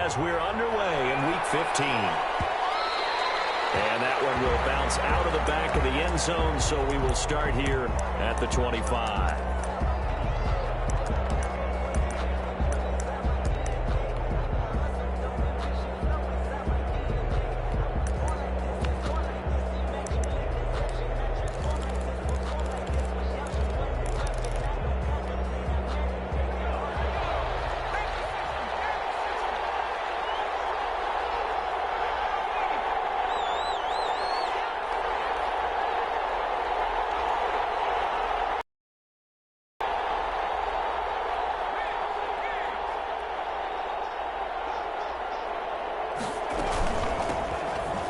as we're underway in Week 15. And that one will bounce out of the back of the end zone, so we will start here at the 25.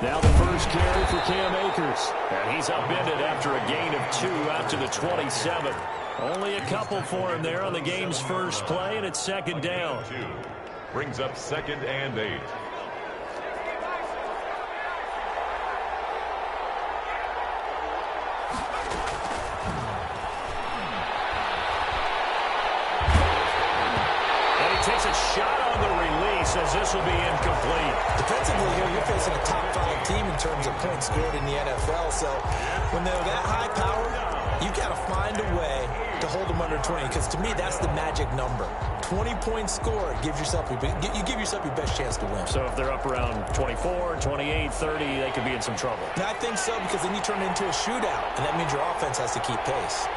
Now the first carry for Cam Akers. And he's upended after a gain of 2 out to the 27. Only a couple for him there on the game's first play, and it's second down. Brings up 2nd and 8. Takes a shot on the release as this will be incomplete. Defensively here, you're facing a top-5 team in terms of points scored in the NFL. So when they're that high power, you got to find a way to hold them under 20. Because to me, that's the magic number. 20 points scored gives yourself you give yourself your best chance to win. So if they're up around 24, 28, 30, they could be in some trouble. And I think so, because then you turn it into a shootout, and that means your offense has to keep pace.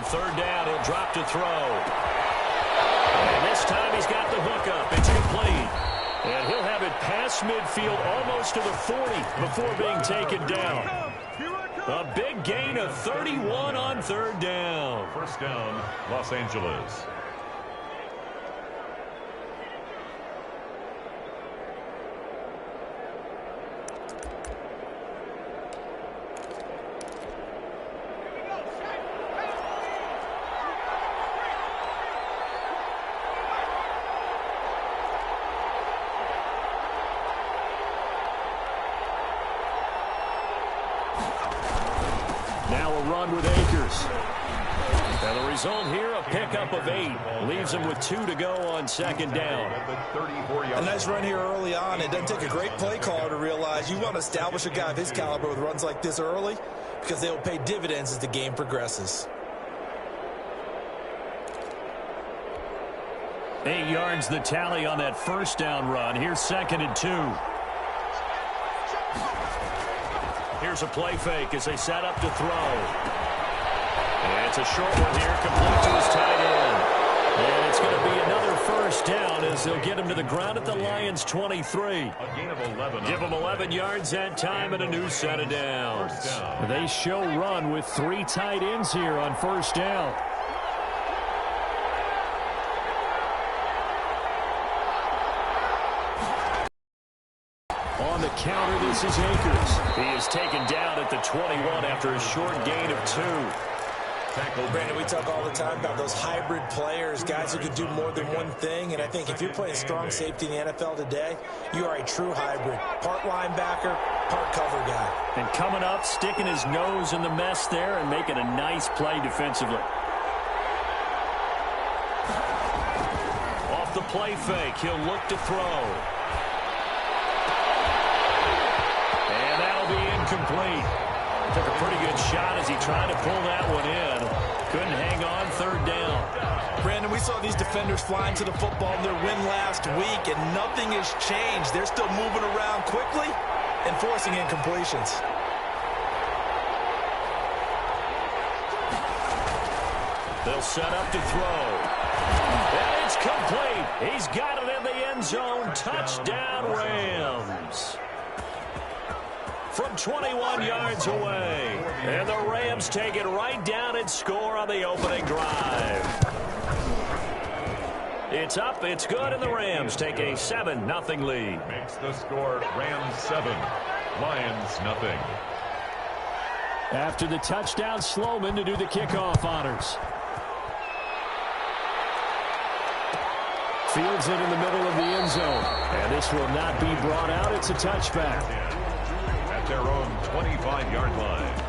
Third down, he'll drop to throw. And this time he's got the hook up. It's complete. And he'll have it past midfield almost to the 40 before being taken down. A big gain of 31 on third down. First down, Los Angeles. Run with Akers. And the result here, a pickup of 8. Leaves him with 2 to go on second down. A nice run here early on. It doesn't take a great play caller to realize you want to establish a guy of his caliber with runs like this early, because they will pay dividends as the game progresses. 8 yards the tally on that first down run. Here's 2nd and 2. Here's a play fake as they set up to throw. And it's a short one here, complete to his tight end. And it's going to be another first down as they'll get him to the ground at the Lions' 23. A gain of 11. Give him 11 yards that time and a new set of downs. They show run with 3 tight ends here on first down. On the counter, this is Akers. He is taken down at the 21 after a short gain of 2. Brandon, we talk all the time about those hybrid players, guys who can do more than one thing. And I think if you're playing strong safety in the NFL today, you are a true hybrid. Part linebacker, part cover guy. And coming up, sticking his nose in the mess there and making a nice play defensively. Off the play fake, he'll look to throw. Complete. Took a pretty good shot as he tried to pull that one in. Couldn't hang on third down. Brandon, we saw these defenders flying to the football in their win last week, and nothing has changed. They're still moving around quickly and forcing incompletions. They'll set up to throw. And it's complete. He's got it in the end zone. Touchdown, Rams. From 21 yards away. And the Rams take it right down and score on the opening drive. It's up, it's good, and the Rams take a 7-0 lead. Makes the score Rams 7, Lions 0. After the touchdown, Sloman to do the kickoff honors. Fields it in the middle of the end zone. And this will not be brought out. It's a touchback. At their own 25-yard line.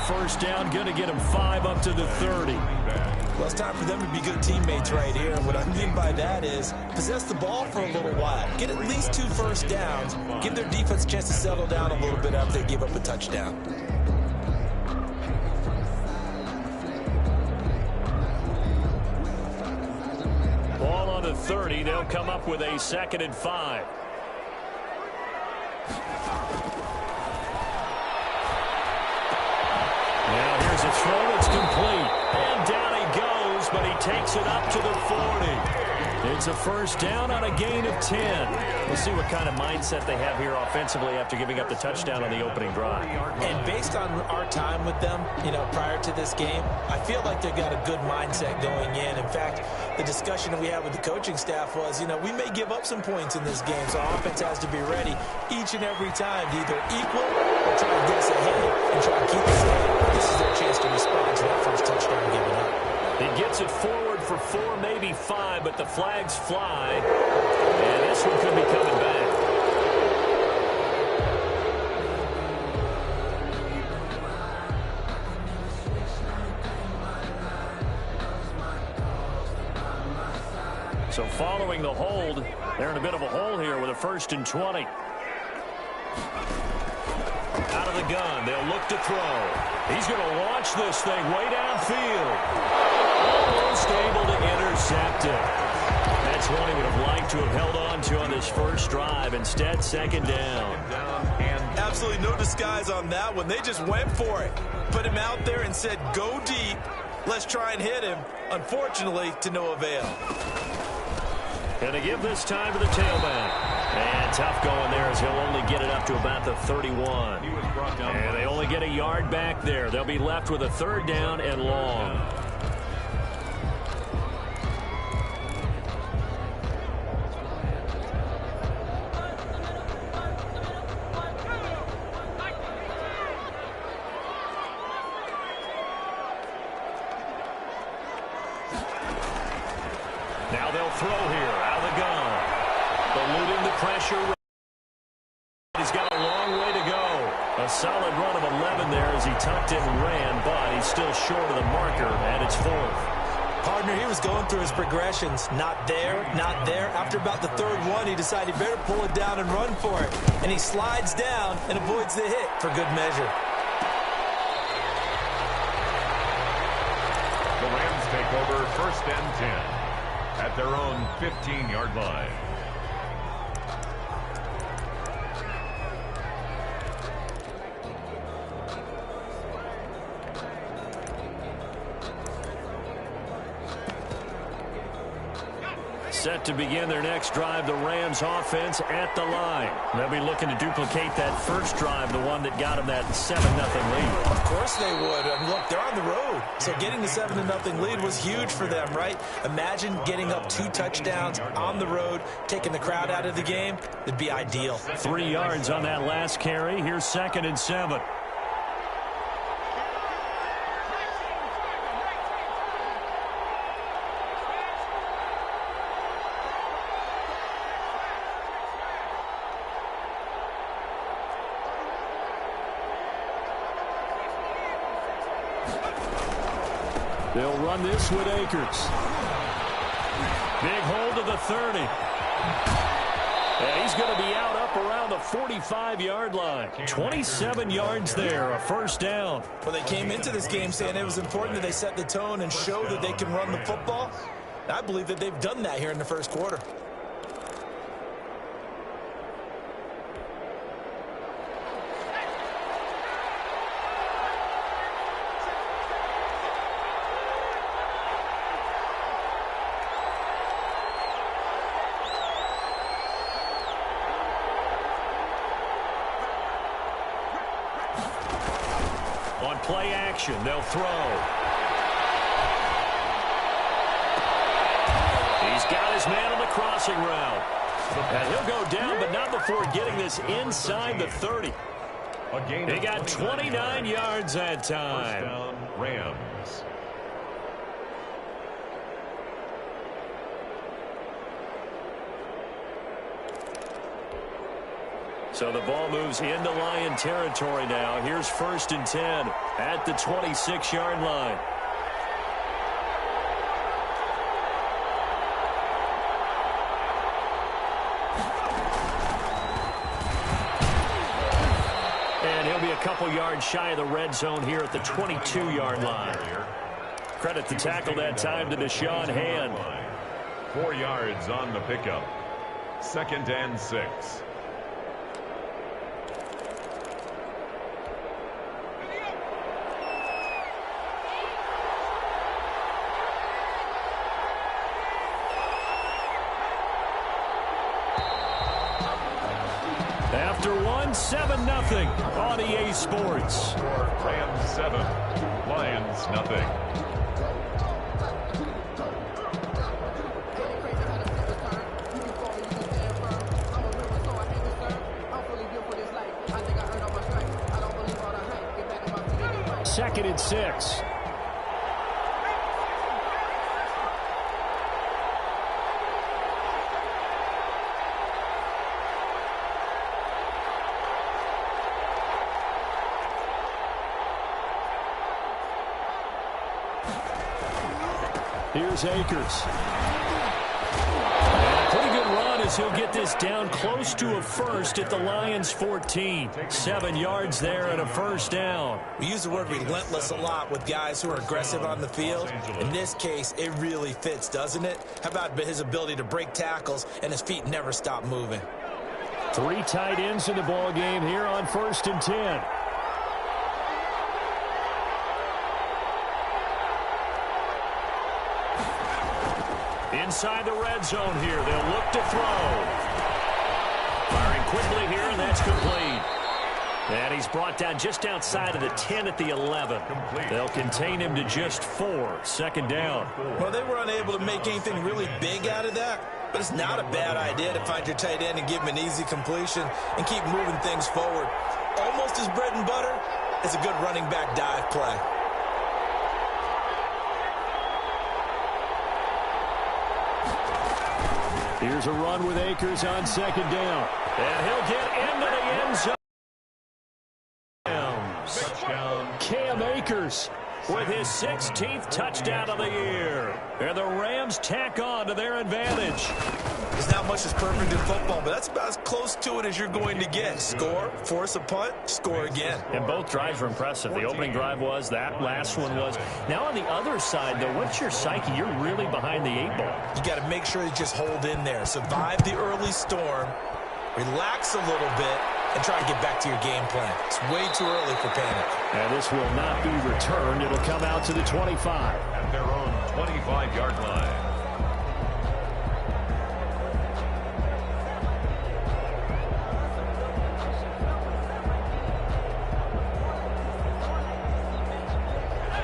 First down, going to get him 5 up to the 30. Well, it's time for them to be good teammates right here. And what I mean by that is possess the ball for a little while. Get at least 2 first downs. Give their defense a chance to settle down a little bit after they give up a touchdown. Ball on the 30. They'll come up with a 2nd and 5. Now here's a throw. It's complete. And down he goes, but he takes it up to the 40. It's a first down on a gain of 10. We'll see what kind of mindset they have here offensively after giving up the touchdown on the opening drive. And based on our time with them, prior to this game, I feel like they've got a good mindset going in. In fact, the discussion that we had with the coaching staff was, we may give up some points in this game, so our offense has to be ready each and every time to either equal or try to get us ahead and try to keep us ahead. This is their chance to respond to that first touchdown given up. He gets it forward for 4, maybe 5, but the flags fly, and this one could be coming back. So following the hold, they're in a bit of a hole here with a 1st and 20. Out of the gun, they'll look to throw. He's going to launch this thing way downfield. Almost able to intercept it. That's one he would have liked to have held on to on this first drive. Instead, 2nd down. And absolutely no disguise on that one. They just went for it. Put him out there and said, go deep. Let's try and hit him. Unfortunately, to no avail. Going to give this time to the tailback. And tough going there as he'll only get it up to about the 31. And they only get a yard back there. They'll be left with a 3rd down and long. Now they'll throw here out of the gun. Eluding the pressure. He's got a long way to go. A solid run of 11 there as he tucked it and ran, but he's still short of the marker, and it's 4th. Partner, he was going through his progressions. Not there, not there. After about the 3rd one, he decided he better pull it down and run for it. And he slides down and avoids the hit for good measure. The Rams take over 1st and 10 at their own 15-yard line. Set to begin their next drive, the Rams offense at the line. They'll be looking to duplicate that first drive, the one that got them that 7-0 lead. Of course they would. Look, they're on the road. So getting the 7-0 lead was huge for them, right? Imagine getting up 2 touchdowns on the road, taking the crowd out of the game. It'd be ideal. 3 yards on that last carry. Here's 2nd and 7. They'll run this with Akers. Big hold to the 30. And he's going to be out up around the 45-yard line. 27 yards there, a first down. Well, they came into this game saying it was important that they set the tone and show that they can run the football. I believe that they've done that here in the first quarter. play action. They'll throw. He's got his man on the crossing route. And he'll go down, but not before getting this inside the 30. He got 29 yards that time. First down, Rams. So the ball moves into Lion territory now. Here's 1st and 10 at the 26-yard line. And he'll be a couple yards shy of the red zone here at the 22-yard line. Credit the tackle that time to Deshaun Hand. 4 yards on the pickup. 2nd and 6. After 7-0 on EA Sports. Rams 7, Lions nothing. Second and 6. Here's Akers. And a pretty good run as he'll get this down close to a first at the Lions' 14. 7 yards there and a first down. We use the word relentless a lot with guys who are aggressive on the field. In this case, it really fits, doesn't it? How about his ability to break tackles and his feet never stop moving? 3 tight ends in the ball game here on 1st and 10. Inside the red zone here. They'll look to throw. Firing quickly here, and that's complete. And he's brought down just outside of the 10 at the 11. They'll contain him to just 4. 2nd down. Well, they were unable to make anything really big out of that, but it's not a bad idea to find your tight end and give him an easy completion and keep moving things forward. Almost his bread and butter is a good running back dive play. Here's a run with Akers on 2nd down. And he'll get into the end zone. Cam Akers with his 16th touchdown of the year. And the Rams tack on to their advantage. There's not much that's perfect in football, but that's about as close to it as you're going to get. Score, force a punt, score again. And both drives were impressive. The opening drive was, that last one was. Now on the other side, though, what's your psyche? You're really behind the 8 ball. You got to make sure you just hold in there. Survive the early storm, relax a little bit, and try and get back to your game plan. It's way too early for panic. And this will not be returned. It'll come out to the 25. At their own 25-yard line.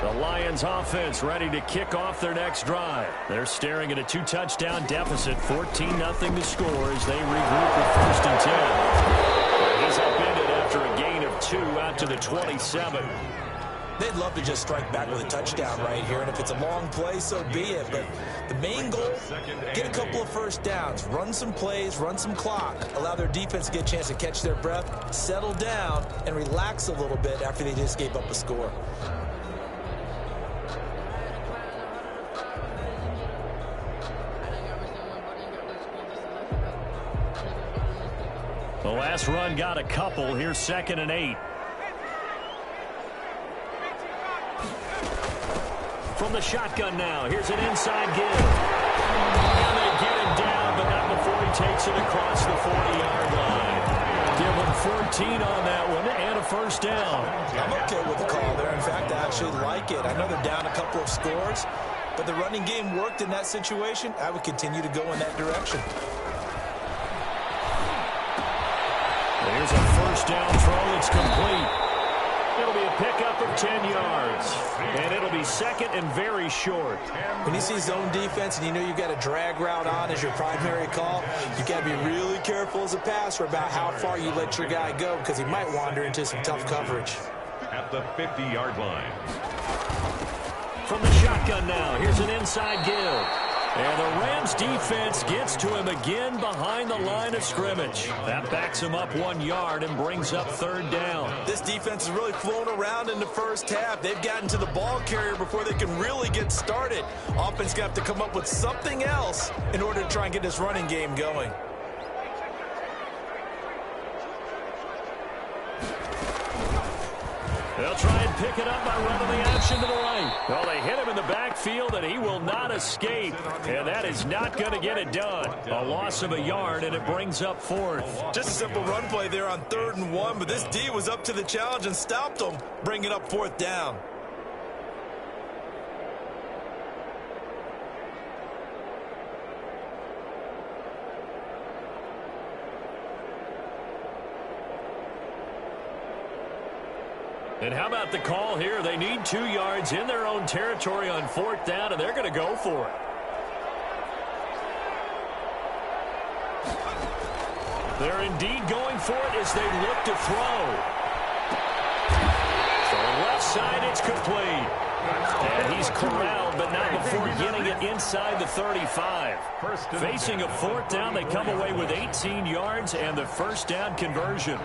The Lions offense ready to kick off their next drive. They're staring at a 2-touchdown deficit, 14-0 to score as they regroup with 1st and 10. He's upended after a gain of 2 out to the 27. They'd love to just strike back with a touchdown right here, and if it's a long play, so be it. But the main goal, get a couple of first downs, run some plays, run some clock, allow their defense to get a chance to catch their breath, settle down, and relax a little bit after they just gave up a score. The last run got a couple. Here's 2nd and 8. From the shotgun now. Here's an inside give. And they get him down, but not before he takes it across the 40-yard line. Give him 14 on that one and a first down. I'm okay with the call there. In fact, I actually like it. I know they're down a couple of scores, but the running game worked in that situation. I would continue to go in that direction. Here's a first down throw that's complete. It'll be a pickup of 10 yards. And it'll be second and very short. When you see zone defense and you know you've got a drag route on as your primary call, you've got to be really careful as a passer about how far you let your guy go because he might wander into some tough coverage. At the 50-yard line. From the shotgun now, here's an inside give. And the Rams defense gets to him again behind the line of scrimmage. That backs him up 1 yard and brings up third down. This defense has really flown around in the first half. They've gotten to the ball carrier before they can really get started. Offense going to have to come up with something else in order to try and get this running game going. They'll try and pick it up by running the option to the right. Well, they hit him in the backfield, and he will not escape. And that is not going to get it done. A loss of a yard, and it brings up fourth. Just a simple run play there on 3rd and 1, but this D was up to the challenge and stopped them, bringing up 4th down. And how about the call here? They need 2 yards in their own territory on 4th down, and they're going to go for it. They're indeed going for it as they look to throw. So left side, it's complete. And he's corralled, but not before getting it inside the 35. Facing a 4th down, they come away with 18 yards and the first down conversion.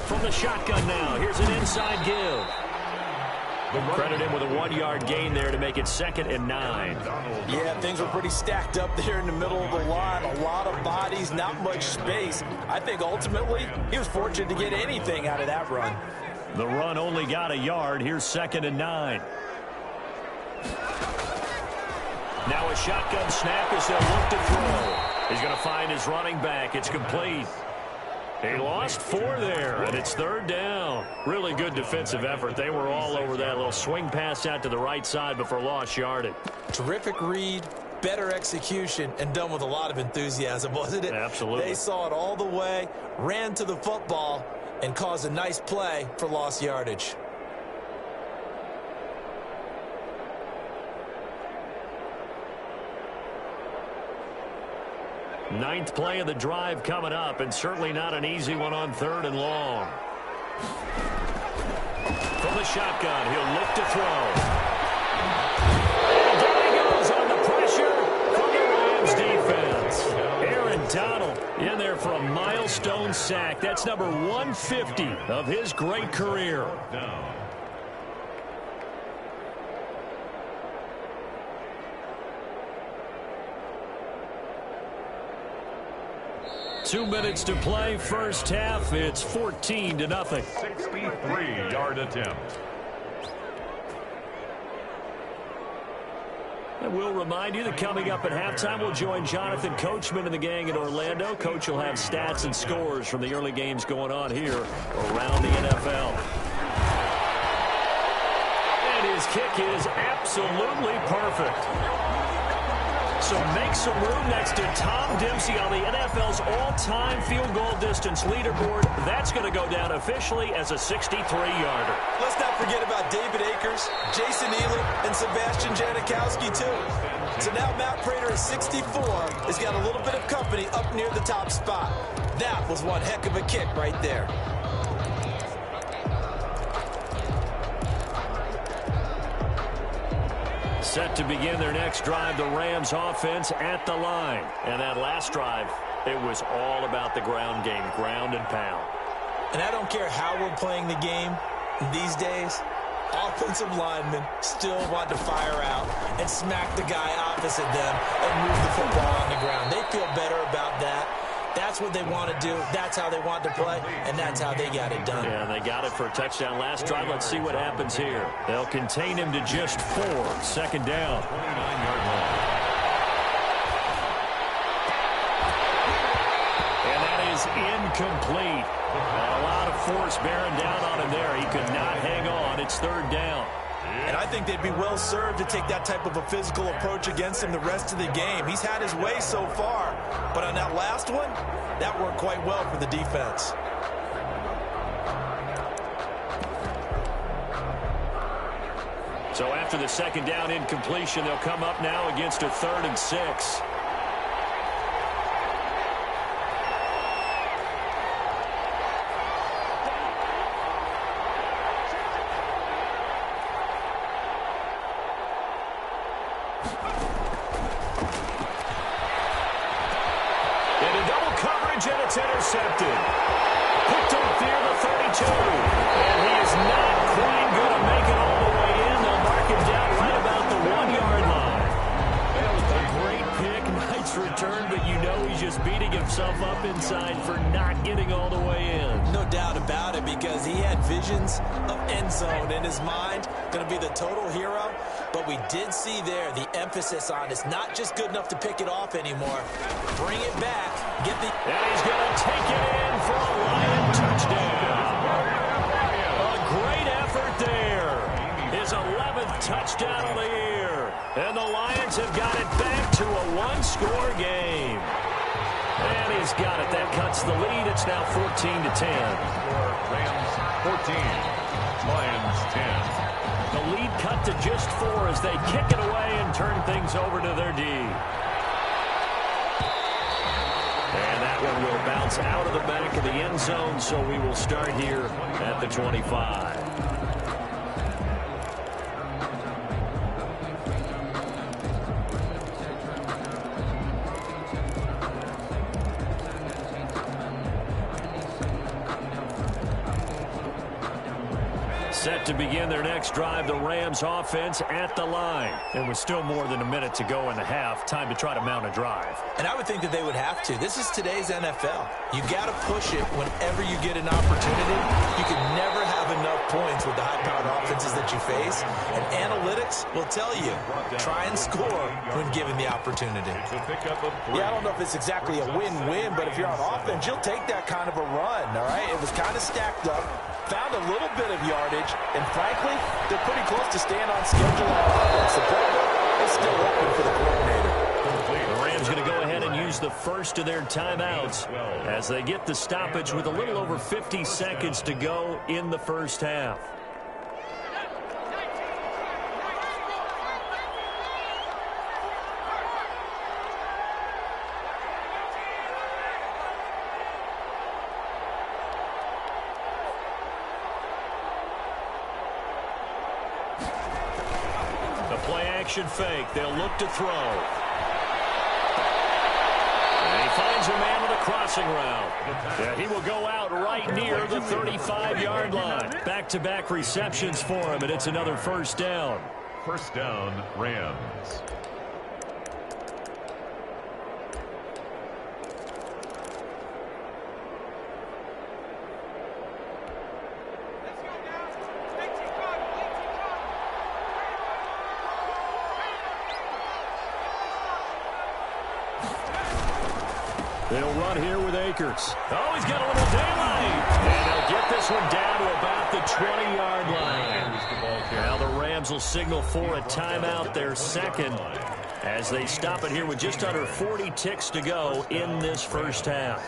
From the shotgun now, here's an inside give. Credit him with a 1-yard gain there to make it 2nd and 9. Yeah, things were pretty stacked up there in the middle of the line. A lot of bodies, not much space. I think ultimately he was fortunate to get anything out of that run. The run only got a yard. Here's 2nd and 9. Now a shotgun snap as they'll look to throw. He's going to find his running back. It's complete. He lost 4 there, and it's 3rd down. Really good defensive effort. They were all over that little swing pass out to the right side before lost yardage. Terrific read, better execution, and done with a lot of enthusiasm, wasn't it? Absolutely. They saw it all the way, ran to the football, and caused a nice play for lost yardage. Ninth play of the drive coming up, and certainly not an easy one on 3rd and long. From the shotgun, he'll look to throw. And there he goes on the pressure from the Rams defense. Aaron Donald in there for a milestone sack. That's number 150 of his great career. 2 minutes to play, first half. It's 14-0. 63-yard attempt. And we'll remind you that coming up at halftime, we'll join Jonathan Coachman and the gang in Orlando. Coach will have stats and scores from the early games going on here around the NFL. And his kick is absolutely perfect. So make some room next to Tom Dempsey on the NFL's all-time field goal distance leaderboard. That's going to go down officially as a 63-yarder. Let's not forget about David Akers, Jason Elam, and Sebastian Janikowski, too. So now Matt Prater at 64 has got a little bit of company up near the top spot. That was one heck of a kick right there. Set to begin their next drive, the Rams offense at the line. And that last drive, it was all about the ground game, ground and pound. And I don't care how we're playing the game these days, offensive linemen still want to fire out and smack the guy opposite them and move the football on the ground. They feel better about that. That's what they want to do. That's how they want to play, and that's how they got it done. Yeah, they got it for a touchdown last drive. Let's see what happens here. They'll contain him to just 4. 2nd down. 29-yard line. And that is incomplete. A lot of force bearing down on him there. He could not hang on. It's 3rd down. And I think they'd be well served to take that type of a physical approach against him the rest of the game. He's had his way so far, but on that last one, that worked quite well for the defense. So after the second down incompletion, they'll come up now against a 3rd and 6. Into double coverage, and it's intercepted. Picked up near the 32. And he is not quite going to make it all the way in. They'll mark him down right about the 1-yard line. A great pick, nice return, but you know he's just beating himself up inside for not getting all the way in. No doubt about it, because he had visions of end zone in his mind. Going to be the total hero. But we did see there the emphasis on it's not just good enough to pick it off anymore. Bring it back. Get the... And he's going to take it in for a Lion touchdown. A great effort there. His 11th touchdown of the year. And the Lions have got it back to a 1-score game. And he's got it. That cuts the lead. It's now 14-10. Rams 14, Lions 10. The lead cut to just 4 as they kick it away and turn things over to their D. And that one will bounce out of the back of the end zone, so we will start here at the 25. Set to begin their next drive, the Rams offense at the line. And with still more than a minute to go in the half, time to try to mount a drive. And I would think that they would have to. This is today's NFL. You got to push it whenever you get an opportunity. You can never have enough points with the high-powered offenses that you face. And analytics will tell you, try and score when given the opportunity. Yeah, I don't know if it's exactly a win-win, but if you're on offense, you'll take that kind of a run, all right? It was kind of stacked up, found a little bit of yardage, and frankly, they're pretty close to staying on schedule on offense. The playbook is still open for the coordinator. The Rams going to go ahead and use the first of their timeouts as they get the stoppage with a little over 50 seconds to go in the first half. Action fake. They'll look to throw. And he finds a man with a crossing route. Yeah, he will go out right near the 35-yard line. Back-to-back receptions for him, and it's another first down. First down, Rams. They'll run here with Akers. Oh, he's got a little daylight. And they'll get this one down to about the 20-yard line. Now the Rams will signal for a timeout, their second, as they stop it here with just under 40 ticks to go in this first half.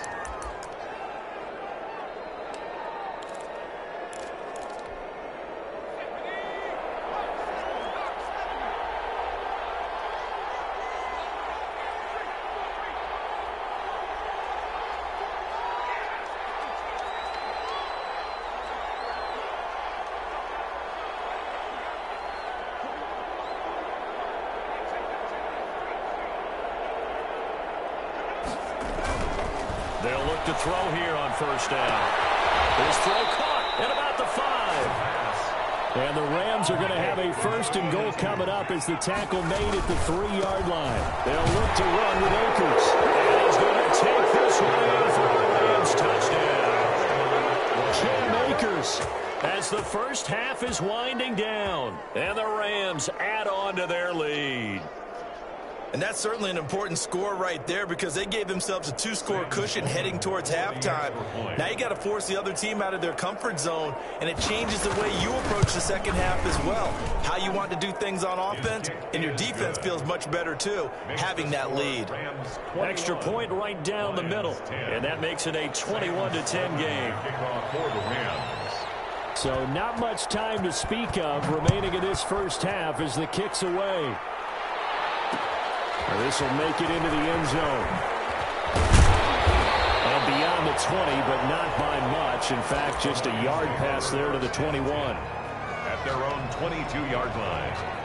They'll look to throw here on first down. His throw caught at about the 5. And the Rams are going to have a first and goal coming up as the tackle made at the 3-yard line. They'll look to run with Akers. And he's going to take this one in for a Rams touchdown. Cam Akers as the first half is winding down. And the Rams add on to their lead. And that's certainly an important score right there because they gave themselves a 2-score cushion heading towards halftime. Now you got to force the other team out of their comfort zone, and it changes the way you approach the second half as well. How you want to do things on offense, and your defense feels much better too, having that lead. Extra point right down the middle, and that makes it a 21-10 game. So not much time to speak of remaining in this first half as the kick's away. This will make it into the end zone. And beyond the 20, but not by much. In fact, just a yard pass there to the 21. At their own 22-yard line.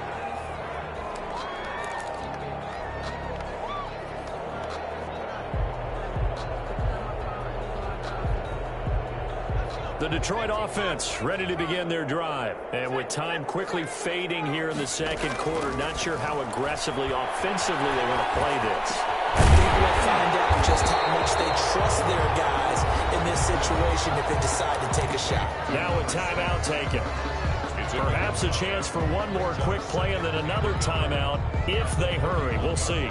The Detroit offense ready to begin their drive. And with time quickly fading here in the second quarter, not sure how aggressively, offensively they want to play this. I think we'll find out just how much they trust their guys in this situation if they decide to take a shot. Now a timeout taken. Perhaps a chance for one more quick play and then another timeout if they hurry. We'll see.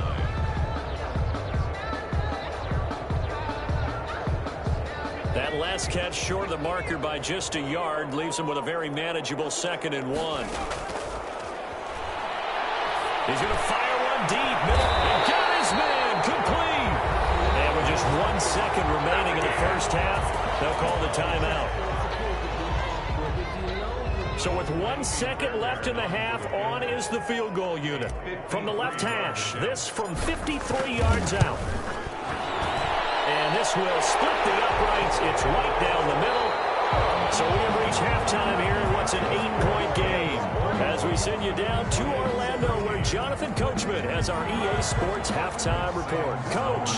That last catch short of the marker by just a yard leaves him with a very manageable 2nd and 1. He's going to fire one deep. He got his man complete. And with just 1 second remaining in the first half, they'll call the timeout. So with 1 second left in the half, on is the field goal unit. From the left hash, this from 53 yards out. And this will split the uprights. It's right down the middle. So we have reached halftime here in what's an 8-point game. As we send you down to Orlando, where Jonathan Coachman has our EA Sports halftime report. Coach.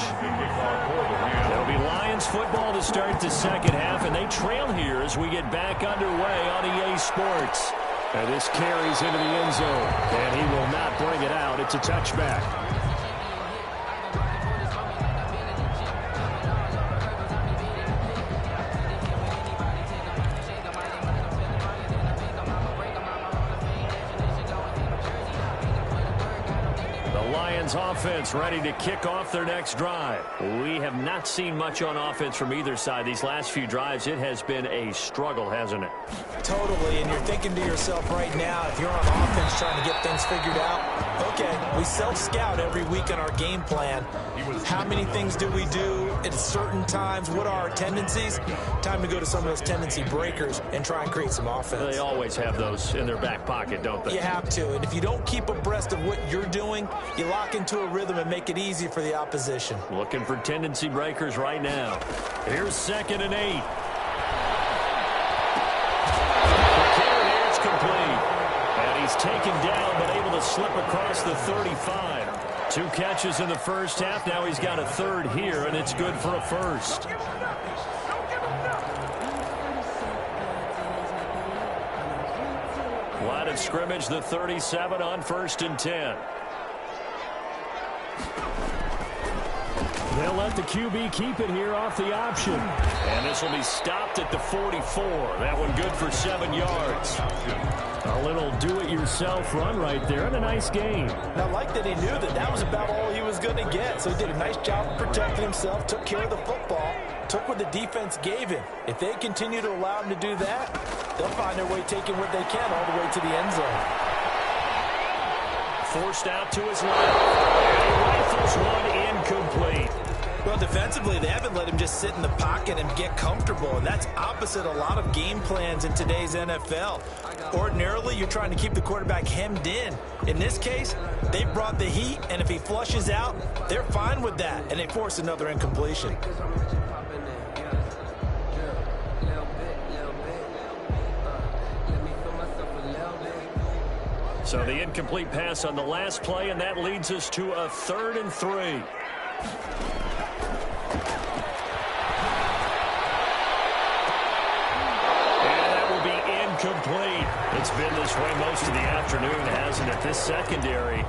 It'll be Lions football to start the second half, and they trail here as we get back underway on EA Sports. And this carries into the end zone, and he will not bring it out. It's a touchback. Offense ready to kick off their next drive. We have not seen much on offense from either side. These last few drives, it has been a struggle, hasn't it? Totally, and you're thinking to yourself right now, if you're on offense trying to get things figured out, okay, we self-scout every week on our game plan. How many things do we do at certain times? What are our tendencies? Time to go to some of those tendency breakers and try and create some offense. They always have those in their back pocket, don't they? You have to, and if you don't keep abreast of what you're doing, you lock into a rhythm and make it easy for the opposition. Looking for tendency breakers right now. Here's 2nd and 8. It's complete. And he's taken down but able to slip across the 35. 2 catches in the first half. Now he's got a 3rd here, and it's good for a 1st. Line of scrimmage, the 37 on 1st and 10. They'll let the QB keep it here off the option. And this will be stopped at the 44. That one good for 7 yards. A little do-it-yourself run right there, and a nice game. And I like that he knew that that was about all he was going to get. So he did a nice job of protecting himself, took care of the football, took what the defense gave him. If they continue to allow him to do that, they'll find their way taking what they can all the way to the end zone. Forced out to his left. And he rifles one incomplete. Well, defensively, they haven't let him just sit in the pocket and get comfortable, and that's opposite a lot of game plans in today's NFL. Ordinarily, you're trying to keep the quarterback hemmed in. In this case, they brought the heat, and if he flushes out, they're fine with that, and they force another incompletion. So the incomplete pass on the last play, and that leads us to a 3rd and 3. Complete. It's been this way most of the afternoon, hasn't it? This secondary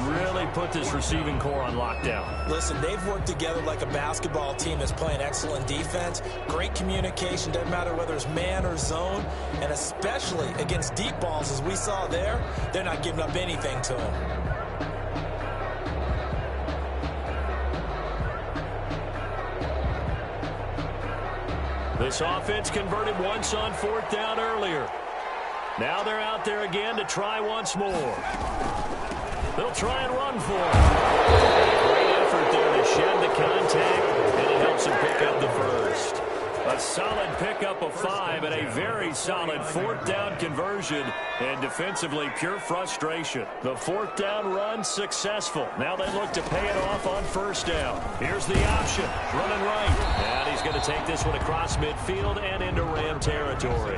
really put this receiving core on lockdown. Listen, they've worked together like a basketball team that's playing excellent defense. Great communication, doesn't matter whether it's man or zone, and especially against deep balls, as we saw there, they're not giving up anything to them. This offense converted once on 4th down earlier. Now they're out there again to try once more. They'll try and run for it. Great effort there to shed the contact, and it helps them pick up the first. A solid pickup of 5 and a very solid 4th down conversion, and defensively pure frustration. The 4th down run successful. Now they look to pay it off on 1st down. Here's the option, running right. And he's going to take this one across midfield and into Ram territory.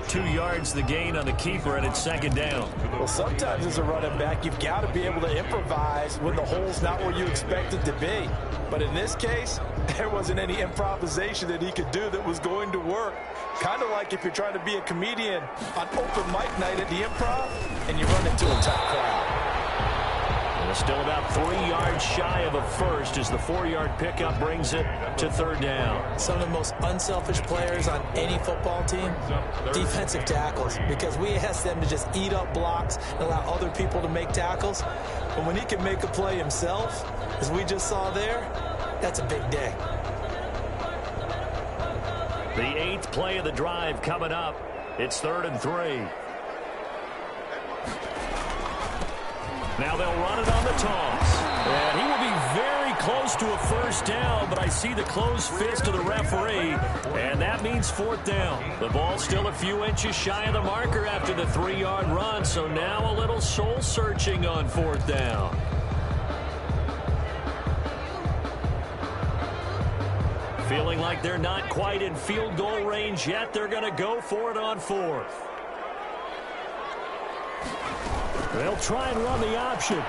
2 yards the gain on the keeper, and it's 2nd down. Well, sometimes as a running back, you've got to be able to improvise when the hole's not where you expect it to be. But in this case, there wasn't any improvisation that he could do that was going to work. Kind of like if you're trying to be a comedian on open mic night at the Improv and you run into a tough crowd. And still about 3 yards shy of a first as the 4-yard pickup brings it to 3rd down. Some of the most unselfish players on any football team, defensive tackles, because we ask them to just eat up blocks and allow other people to make tackles. But when he can make a play himself, as we just saw there, that's a big day. The 8th play of the drive coming up. It's 3rd and 3. Now they'll run it on the toss. And he will be very close to a 1st down, but I see the closed fist of the referee, and that means 4th down. The ball's still a few inches shy of the marker after the 3-yard run, so now a little soul-searching on 4th down. Feeling like they're not quite in field goal range yet, they're going to go for it on 4th. They'll try and run the option. And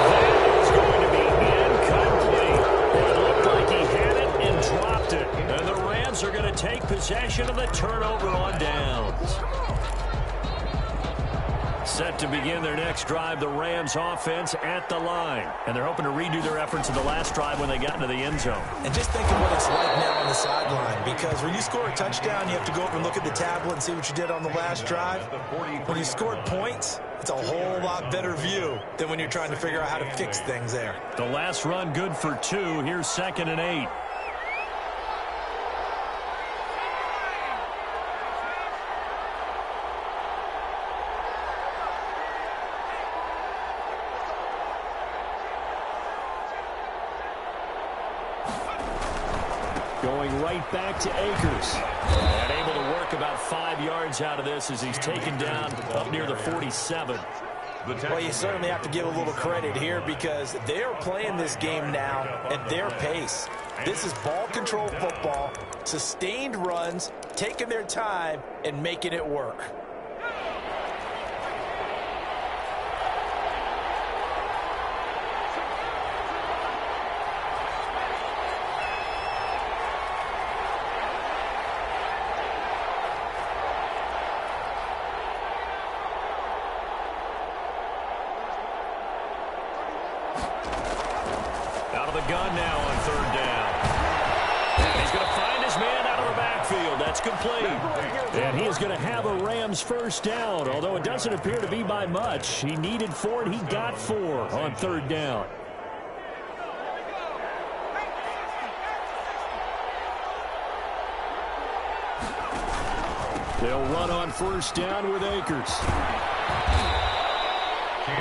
that is going to be incomplete. It looked like he had it and dropped it. And the Rams are going to take possession of the turnover on downs. Set to begin their next drive, the Rams offense at the line. And they're hoping to redo their efforts in the last drive when they got into the end zone. And just think of what it's like now on the sideline, because when you score a touchdown, you have to go over and look at the tablet and see what you did on the last drive. When you scored points, it's a whole lot better view than when you're trying to figure out how to fix things there. The last run good for 2. Here's 2nd and 8. Going right back to Akers. And able to work about 5 yards out of this as he's taken down up near the 47. Well, you certainly have to give a little credit here because they are playing this game now at their pace. This is ball control football, sustained runs, taking their time and making it work. Gun now on 3rd down. And he's going to find his man out of the backfield. That's complete. And he is going to have a Rams 1st down, although it doesn't appear to be by much. He needed 4, and he got 4 on 3rd down. They'll run on 1st down with Akers.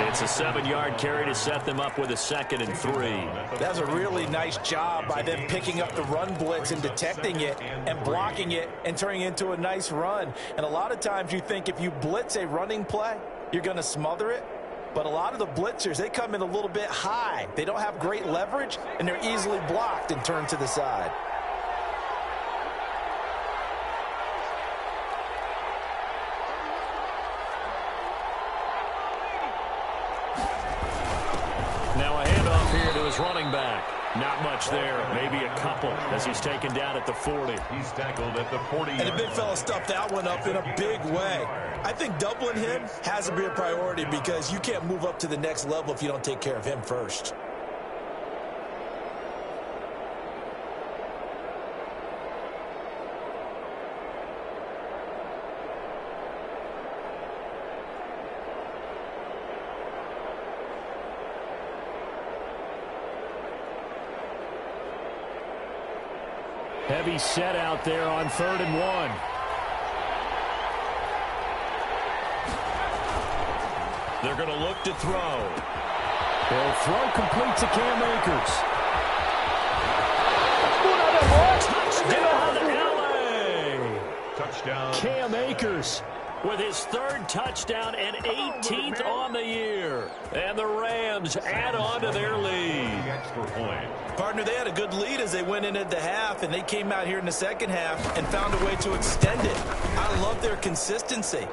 It's a 7-yard carry to set them up with a 2nd and 3. That's a really nice job by them picking up the run blitz and detecting it and blocking it and turning it into a nice run. And a lot of times you think if you blitz a running play, you're going to smother it. But a lot of the blitzers, they come in a little bit high. They don't have great leverage, and they're easily blocked and turned to the side. Now a handoff here to his running back. Not much there, maybe a couple as he's taken down at the 40. He's tackled at the 40. And the big fella stuffed that one up in a big way. I think doubling him has to be a priority because you can't move up to the next level if you don't take care of him first. Heavy set out there on 3rd and 1. They're going to look to throw. They'll throw complete to Cam Akers. Touchdown, LA! Touchdown. Cam Akers with his 3rd touchdown and 18th on the year. And the Rams add on to their lead. Extra point. Partner, they had a good lead as they went in at the half, and they came out here in the second half and found a way to extend it. I love their consistency.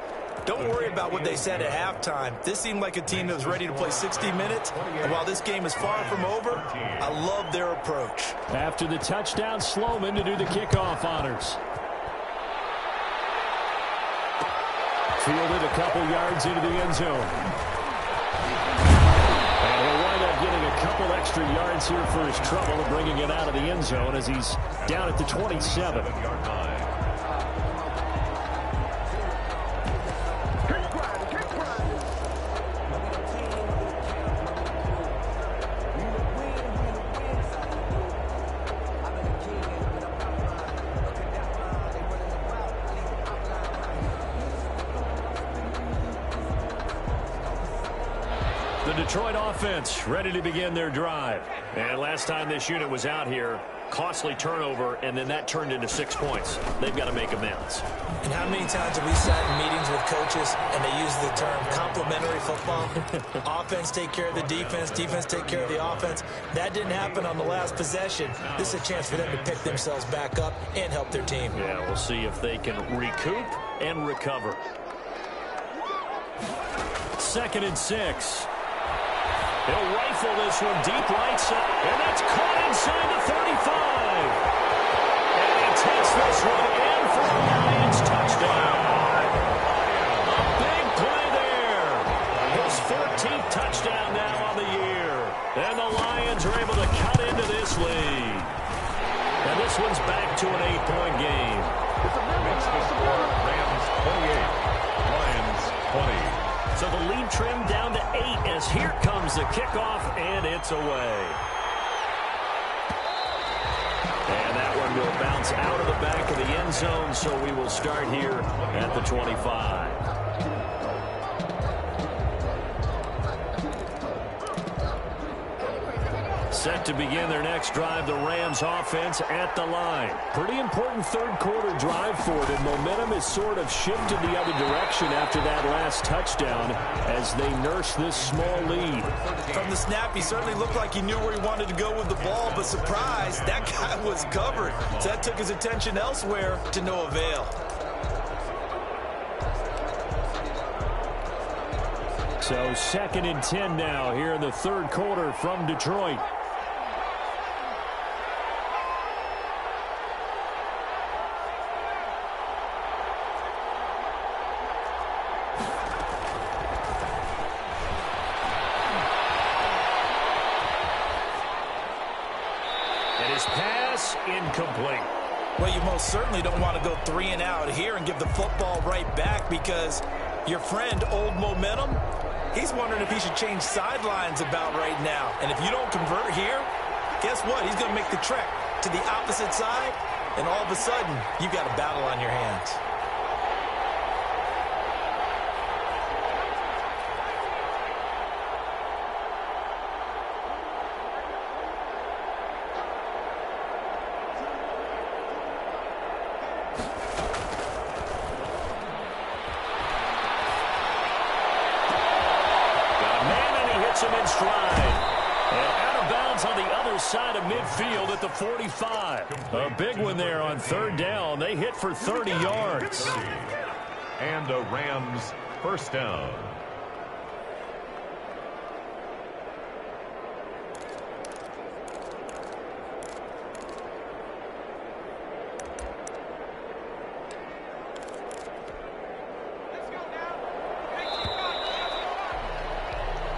Don't worry about what they said at halftime. This seemed like a team that was ready to play 60 minutes. And while this game is far from over, I love their approach. After the touchdown, Sloman to do the kickoff honors. Fielded a couple yards into the end zone. And he'll wind up getting a couple extra yards here for his trouble of bringing it out of the end zone as he's down at the 27. Detroit offense ready to begin their drive. And last time this unit was out here, costly turnover, and then that turned into 6 points. They've got to make amends. And how many times have we sat in meetings with coaches and they use the term complementary football? Offense take care of the defense, defense take care of the offense. That didn't happen on the last possession. This is a chance for them to pick themselves back up and help their team. Yeah, we'll see if they can recoup and recover. 2nd and 6. He'll rifle this one deep right side, and that's caught inside the 35. And he takes this one in for a Lions touchdown. A big play there. His 14th touchdown now on the year. And the Lions are able to cut into this lead. And this one's back to an 8-point game. Makes the score Rams 28, Lions 20. So the lead trimmed down to 8 as here comes the kickoff, and it's away. And that one will bounce out of the back of the end zone, so we will start here at the 25. Set to begin their next drive, the Rams offense at the line. Pretty important 3rd quarter drive for them. Momentum has sort of shifted the other direction after that last touchdown as they nurse this small lead. From the snap, he certainly looked like he knew where he wanted to go with the ball, but surprise, that guy was covered. So that took his attention elsewhere to no avail. So 2nd and 10 now here in the 3rd quarter from Detroit. Incomplete. Well, you most certainly don't want to go 3 and out here and give the football right back because your friend, Old Momentum, he's wondering if he should change sidelines about right now. And if you don't convert here, guess what? He's going to make the trek to the opposite side, and all of a sudden, you've got a battle on your hands. Side of midfield at the 45. A big one there on 3rd down. They hit for 30 yards. And a Rams 1st down.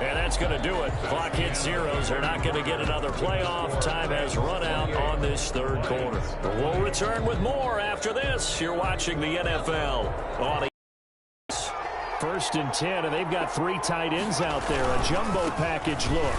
And that's going to do it. Clock hits zeros. They're not going to get another playoff. Time has run out on this 3rd quarter. We'll return with more after this. You're watching the NFL on the 1st and 10, and they've got 3 tight ends out there. A jumbo package look.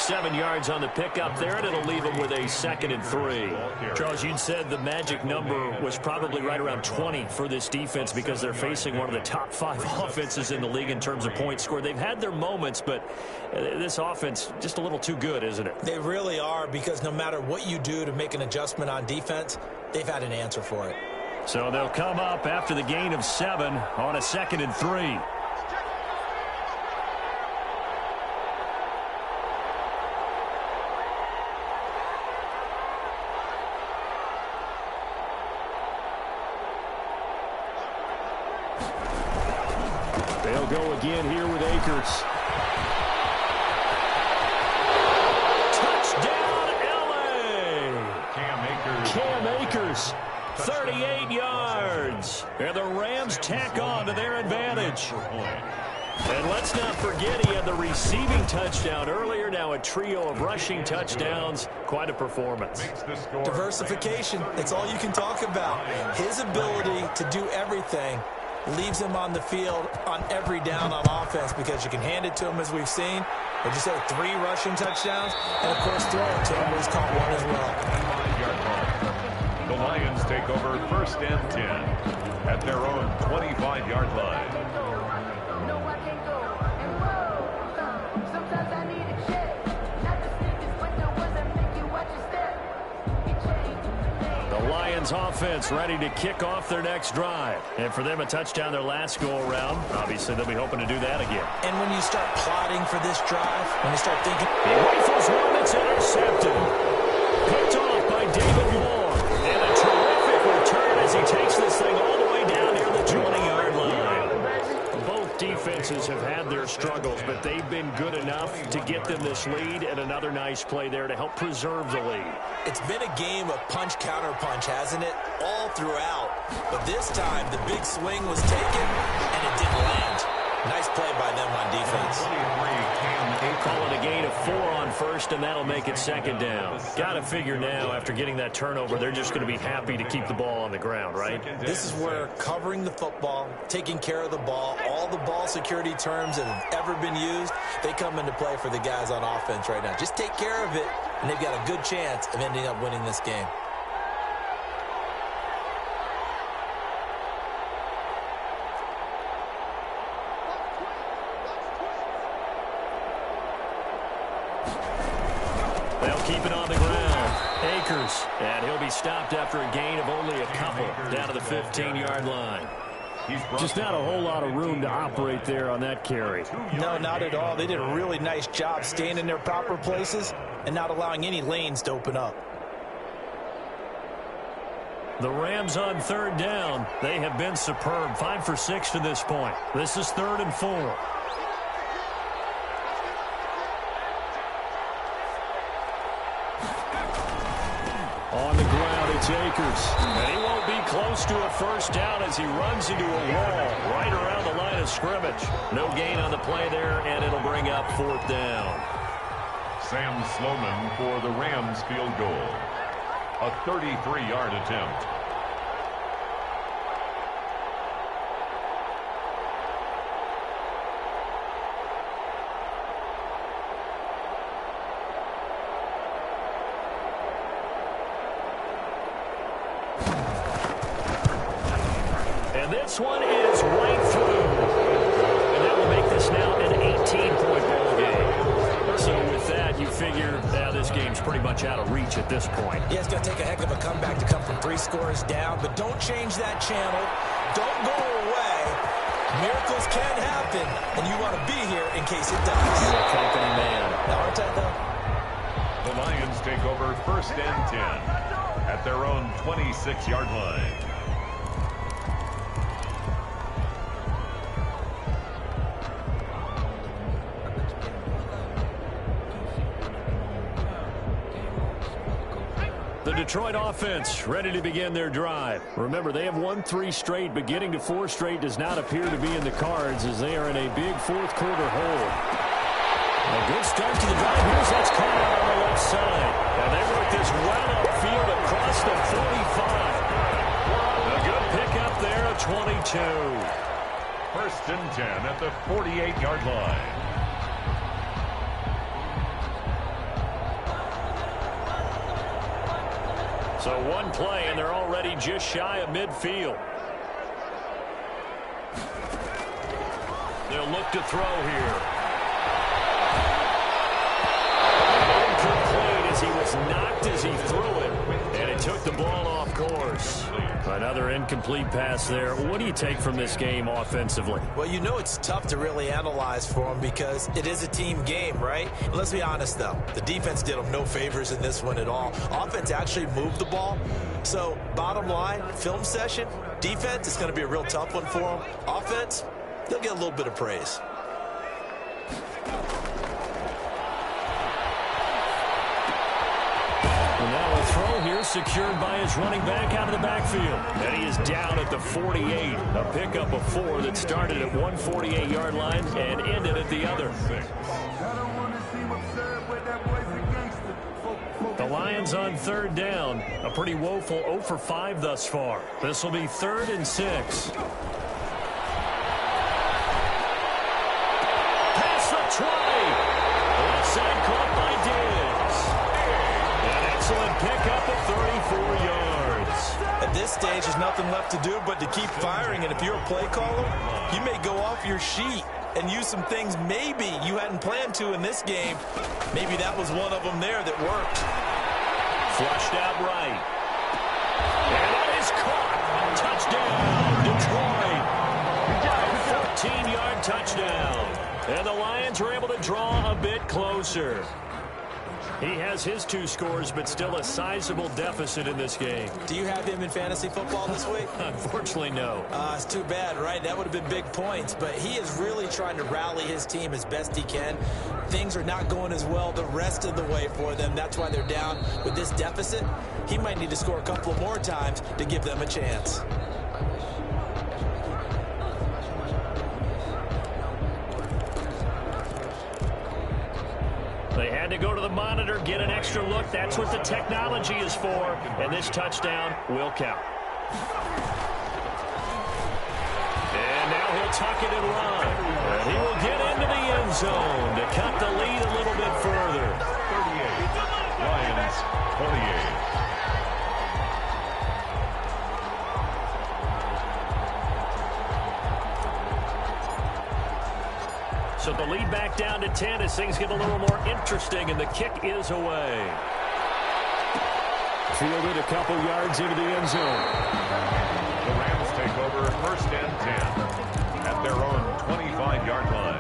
7 yards on the pickup there, and it'll leave them with a 2nd and 3. Charles, you'd said the magic number was probably right around 20 for this defense because they're facing one of the top 5 offenses in the league in terms of points scored. They've had their moments, but this offense just a little too good, isn't it? They really are, because no matter what you do to make an adjustment on defense, they've had an answer for it. So they'll come up after the gain of 7 on a 2nd and 3. They'll go again here with Akers. Touchdown, L.A. Cam Akers, 38 yards. And the Rams tack on to their advantage. And let's not forget he had the receiving touchdown earlier. Now a trio of rushing touchdowns. Quite a performance. Diversification. That's all you can talk about. His ability to do everything leaves him on the field on every down on offense, because you can hand it to him, as we've seen. I just had 3 rushing touchdowns, and of course throw it to him, but he's caught one as well. The Lions take over 1st and 10 at their own 25-yard line. Lions offense ready to kick off their next drive. And for them, a touchdown their last go-around. Obviously, they'll be hoping to do that again. And when you start plotting for this drive, when you start thinking... He rifles one that's intercepted. Picked off by David Moore. And a terrific return as he takes this thing all the way down near the 20-yard line. Both defenses have had their struggles, but they've been good enough to get them this lead, and another nice play there to help preserve the lead. It's been a game of punch-counter-punch, hasn't it? All throughout. But this time, the big swing was taken, and it didn't land. Nice play by them on defense. Call it a gain of 4 on 1st, and that'll make it 2nd down. Got to figure now, after getting that turnover, they're just going to be happy to keep the ball on the ground, right? This is where covering the football, taking care of the ball, all the ball security terms that have ever been used, they come into play for the guys on offense right now. Just take care of it, and they've got a good chance of ending up winning this game. Keep it on the ground. Akers, and he'll be stopped after a gain of only a couple down to the 15-yard line. Just not a whole lot of room to operate there on that carry. No, not at all. They did a really nice job staying in their proper places and not allowing any lanes to open up. The Rams on 3rd down. They have been superb. 5 for 6 to this point. This is 3rd and 4. On the ground, it's Akers. And he won't be close to a 1st down as he runs into a wall right around the line of scrimmage. No gain on the play there, and it'll bring up 4th down. Sam Sloman for the Rams field goal. A 33-yard attempt. This one is right through. And that will make this now an 18-point ball game. So with that, you figure this game's pretty much out of reach at this point. Yeah, it's going to take a heck of a comeback to come from 3 scores down, but don't change that channel. Don't go away. Miracles can happen, and you want to be here in case it does. You're a company man. Now, aren't I, though? The Lions take over 1st and 10 at their own 26-yard line. The Detroit offense ready to begin their drive. Remember, they have won 3 straight, but getting to 4 straight does not appear to be in the cards as they are in a big 4th quarter hole. A good start to the drive. Here's that's caught out on the left side. And they work this well upfield across the 45. A good pickup there at 22. 1st and 10 at the 48-yard line. So one play, and they're already just shy of midfield. They'll look to throw here. Incomplete as he was knocked as he threw it, and it took the ball off course. Another incomplete pass there. What do you take from this game offensively? Well, you know it's tough to really analyze for them because it is a team game, right? Let's be honest, though. The defense did them no favors in this one at all. Offense actually moved the ball. So, bottom line, film session, defense is going to be a real tough one for them. Offense, they'll get a little bit of praise. Now a throw here secured by his running back out of the backfield. And he is down at the 48. A pickup of 4 that started at one 48-yard line and ended at the other. The Lions on third down. A pretty woeful 0 for 5 thus far. This will be 3rd and 6. Pass the 20. Left side caught by Diggs. Excellent pickup of 34 yards. At this stage, there's nothing left to do but to keep firing. And if you're a play caller, you may go off your sheet and use some things maybe you hadn't planned to in this game. Maybe that was one of them there that worked. Flushed out right. And that is caught. Touchdown, Detroit. 14-yard touchdown. And the Lions are able to draw a bit closer. He has his 2 scores, but still a sizable deficit in this game. Do you have him in fantasy football this week? Unfortunately, no. It's too bad, right? That would have been big points. But he is really trying to rally his team as best he can. Things are not going as well the rest of the way for them. That's why they're down with this deficit. He might need to score a couple more times to give them a chance. They had to go to the monitor, get an extra look. That's what the technology is for. And this touchdown will count. And now he'll tuck it and run. And he will get into the end zone to cut the lead a little bit further. 38. Lions, 28. So the lead back down to 10 as things get a little more interesting, and the kick is away. Fielded a couple yards into the end zone. The Rams take over 1st and 10 at their own 25-yard line.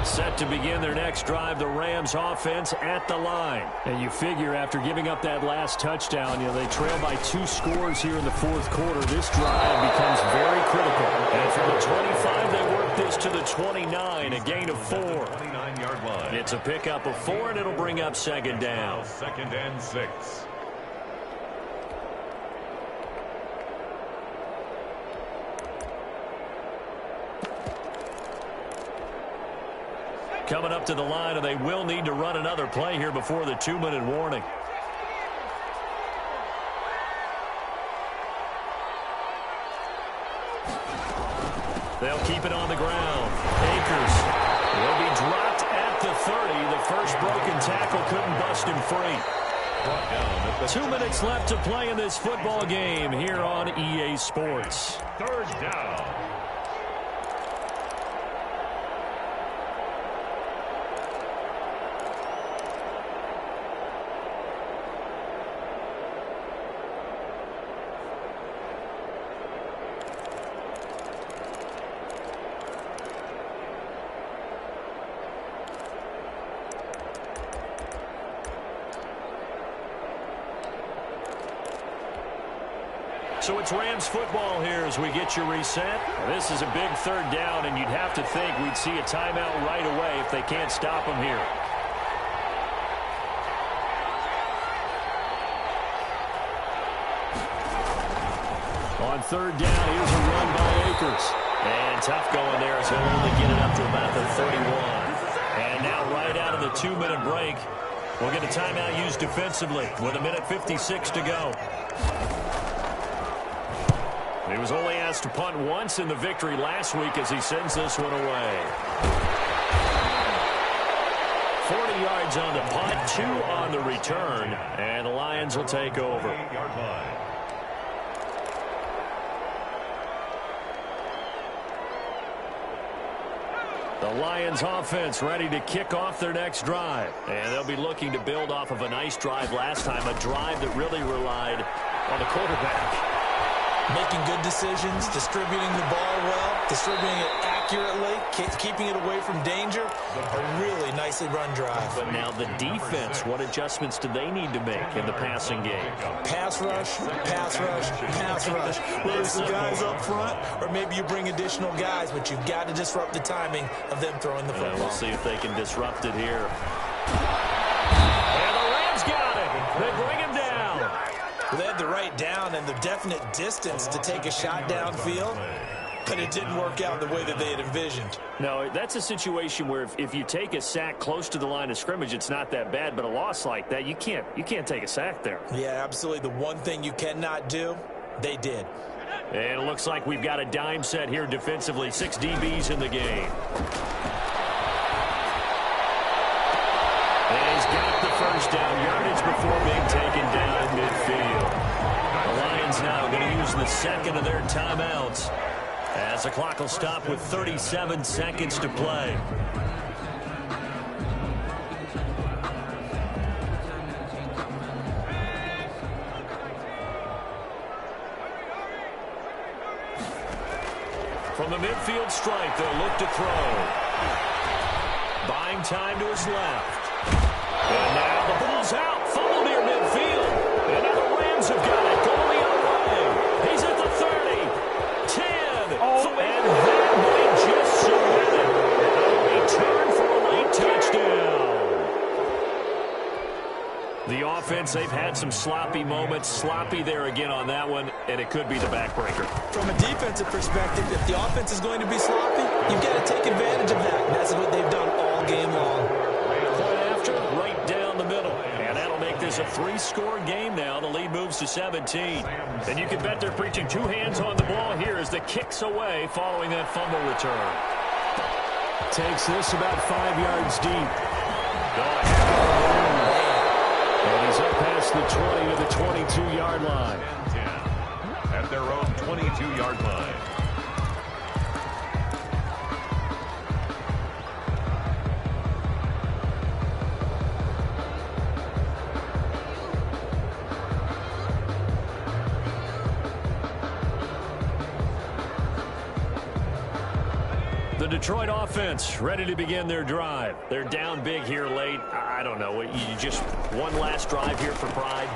Set to begin their next drive, the Rams offense at the line. And you figure after giving up that last touchdown, they trail by 2 scores here in the 4th quarter. This drive becomes very critical. And from the 25, they work this to the 29, a gain of 4. 29-yard line. It's a pickup of 4, and it'll bring up 2nd down. 2nd and 6. Coming up to the line, and they will need to run another play here before the 2-minute warning. They'll keep it on the ground. Akers will be dropped at the 30. The first broken tackle couldn't bust him free. 2 minutes left to play in this football game here on EA Sports. 3rd down. So it's Rams football here as we get you reset. This is a big 3rd down, and you'd have to think we'd see a timeout right away if they can't stop them here. On 3rd down, here's a run by Akers. And tough going there as he'll only get it up to about the 31. And now right out of the 2-minute break, we'll get a timeout used defensively with 1:56 to go. He was only asked to punt once in the victory last week as he sends this one away. 40 yards on the punt, 2 on the return, and the Lions will take over. The Lions offense ready to kick off their next drive. And they'll be looking to build off of a nice drive last time, a drive that really relied on the quarterback. Making good decisions, distributing the ball well, distributing it accurately, keeping it away from danger. A really nicely run drive. But now the defense, what adjustments do they need to make in the passing game? Pass rush, pass rush, pass rush. Whether it's the guys up front or maybe you bring additional guys, but you've got to disrupt the timing of them throwing the football. We'll see if they can disrupt it here. And the Rams got it. They bring him down. They had the right down and the definite distance to take a shot downfield, but it didn't work out the way that they had envisioned. No, that's a situation where if you take a sack close to the line of scrimmage, it's not that bad, but a loss like that, you can't take a sack there. Yeah, absolutely. The one thing you cannot do, they did. And it looks like we've got a dime set here defensively. 6 DBs in the game. And he's got the first down yardage before being taken down in midfield. The Lions now going to use the second of their timeouts as the clock will stop with 37 seconds to play. From the midfield stripe, they'll look to throw. Buying time to his left. And now the ball's out. Fumble near midfield. And now the Rams have got it. Going the other way. He's at the 30. 10. And that might just submit it. A return for a late touchdown. The offense, they've had some sloppy moments. Sloppy there again on that one. And it could be the backbreaker. From a defensive perspective, if the offense is going to be sloppy, you've got to take advantage of that. And that's what they've done all game long. Right down the middle. And that'll make this a 3-score game now. The lead moves to 17. And you can bet they're preaching 2 hands on the ball here as the kick's away following that fumble return. Takes this about 5 yards deep. And he's up past the 20 to the 22-yard line. 10 at their own 22-yard line. The Detroit offense ready to begin their drive. They're down big here late. I don't know. You just one last drive here for pride?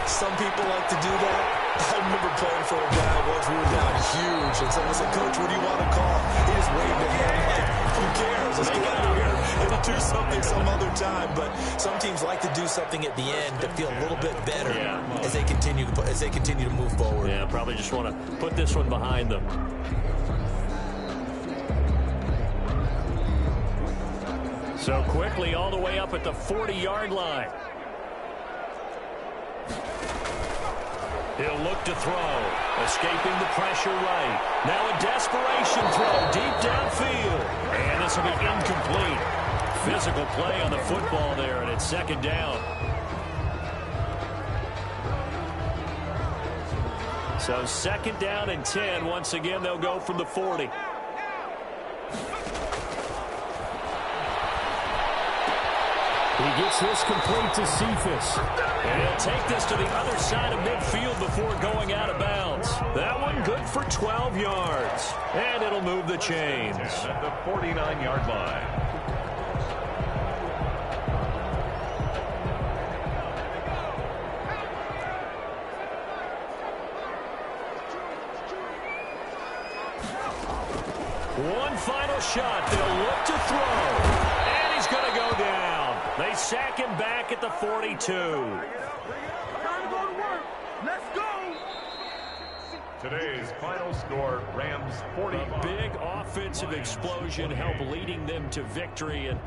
Some people like to do that. I remember playing for a guy once. We were down huge. And someone said, Coach, what do you want to call? He just waved a hand like, who cares? Let's get out of here and do something some other time. But some teams like to do something at the end to feel a little bit better as they continue to move forward. Yeah, probably just want to put this one behind them. So quickly all the way up at the 40-yard line. He'll look to throw. Escaping the pressure right. Now a desperation throw deep downfield. And this will be incomplete. Physical play on the football there, and it's second down. So second down and 10. Once again, they'll go from the 40. He gets this complete to Cephas. And he'll take this to the other side of midfield before going out of bounds. That one good for 12 yards. And it'll move the chains. At the 49-yard line. One final shot. They'll look to throw. And he's going to go down. They sack him back at the 42. To Today's final score, Rams 45. A big offensive explosion helped leading them to victory. And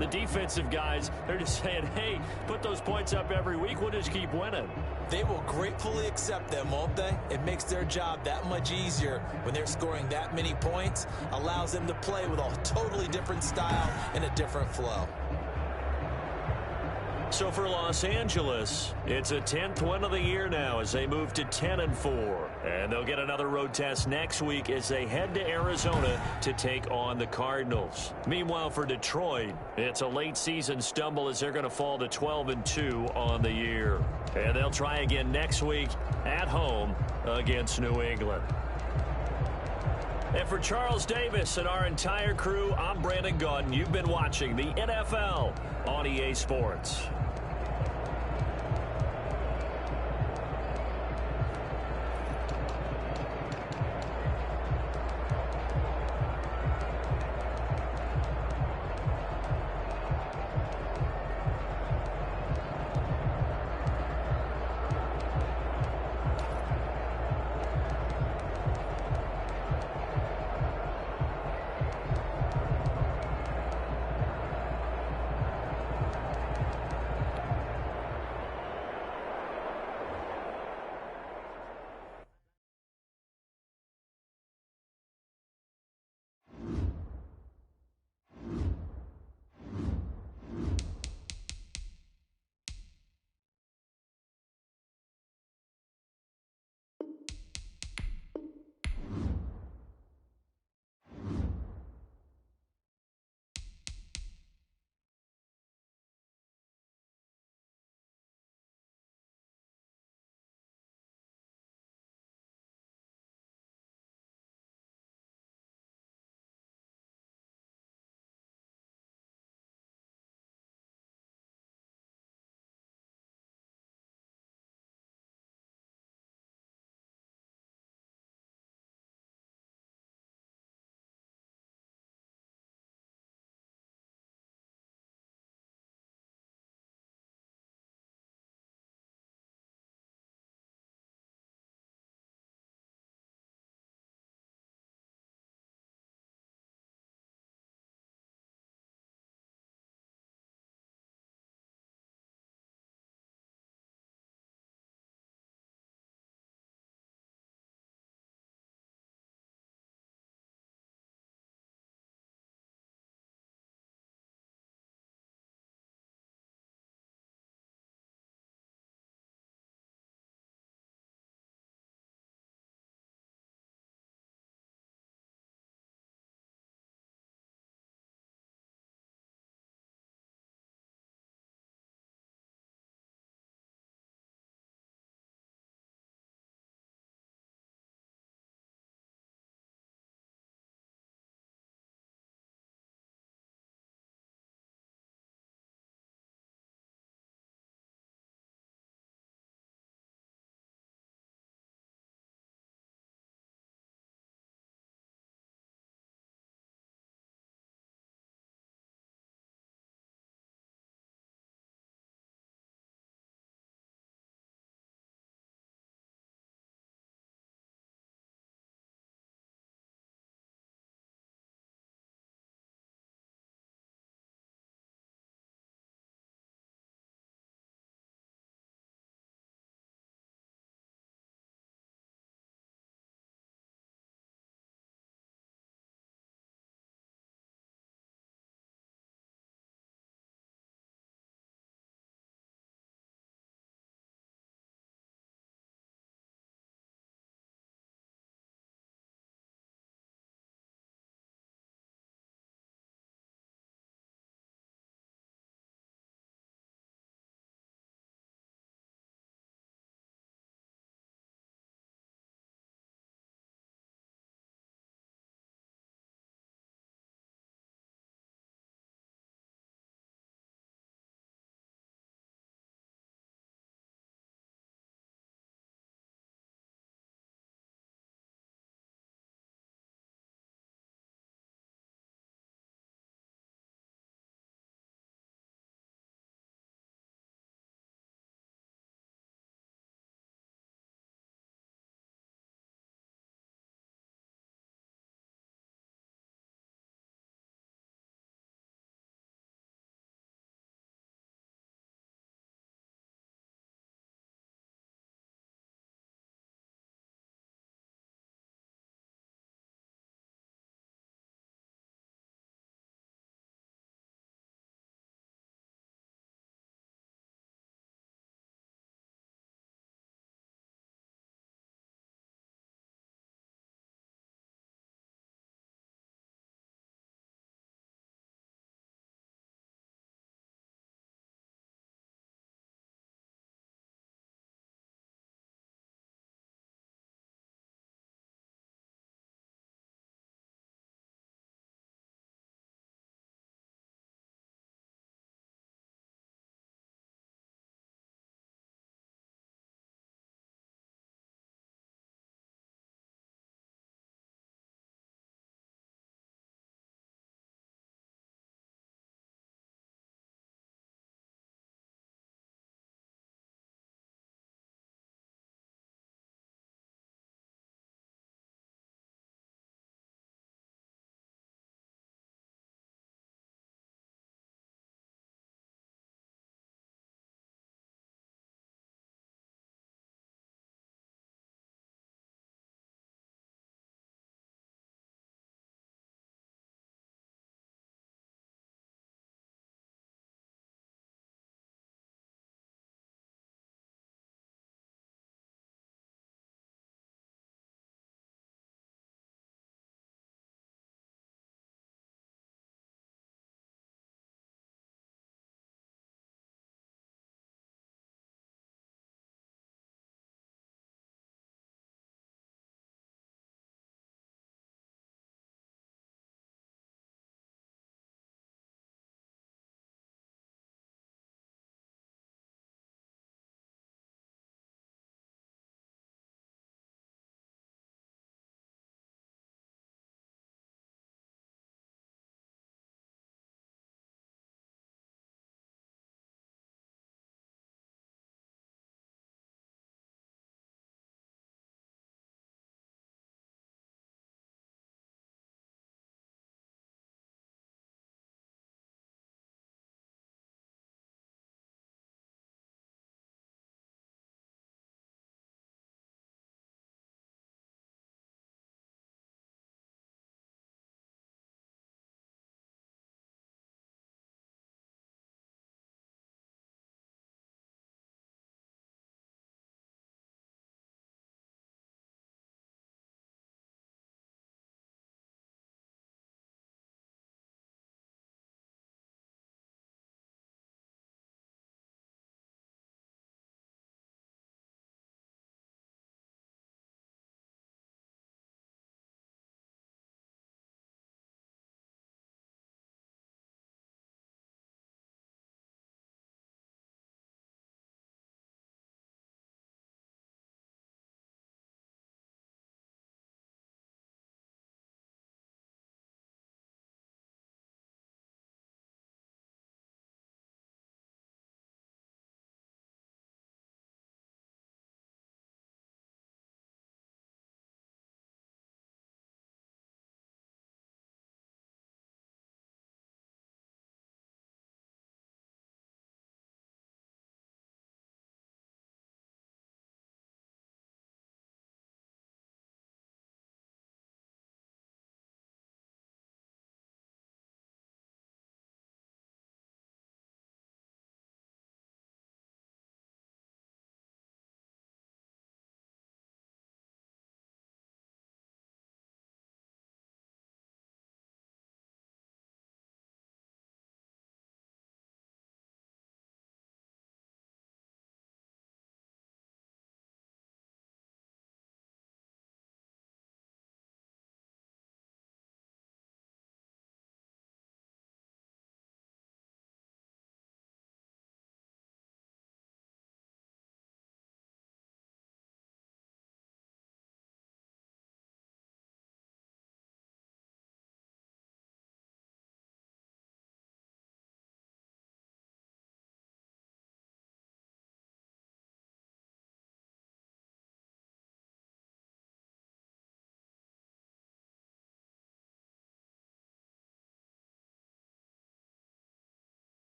the defensive guys, they're just saying, hey, put those points up every week. We'll just keep winning. They will gratefully accept them, won't they? It makes their job that much easier when they're scoring that many points. Allows them to play with a totally different style and a different flow. So for Los Angeles, it's a 10th win of the year now as they move to 10-4. And they'll get another road test next week as they head to Arizona to take on the Cardinals. Meanwhile, for Detroit, it's a late season stumble as they're going to fall to 12-2 on the year. And they'll try again next week at home against New England. And for Charles Davis and our entire crew, I'm Brandon Gaudin. You've been watching the NFL on EA Sports.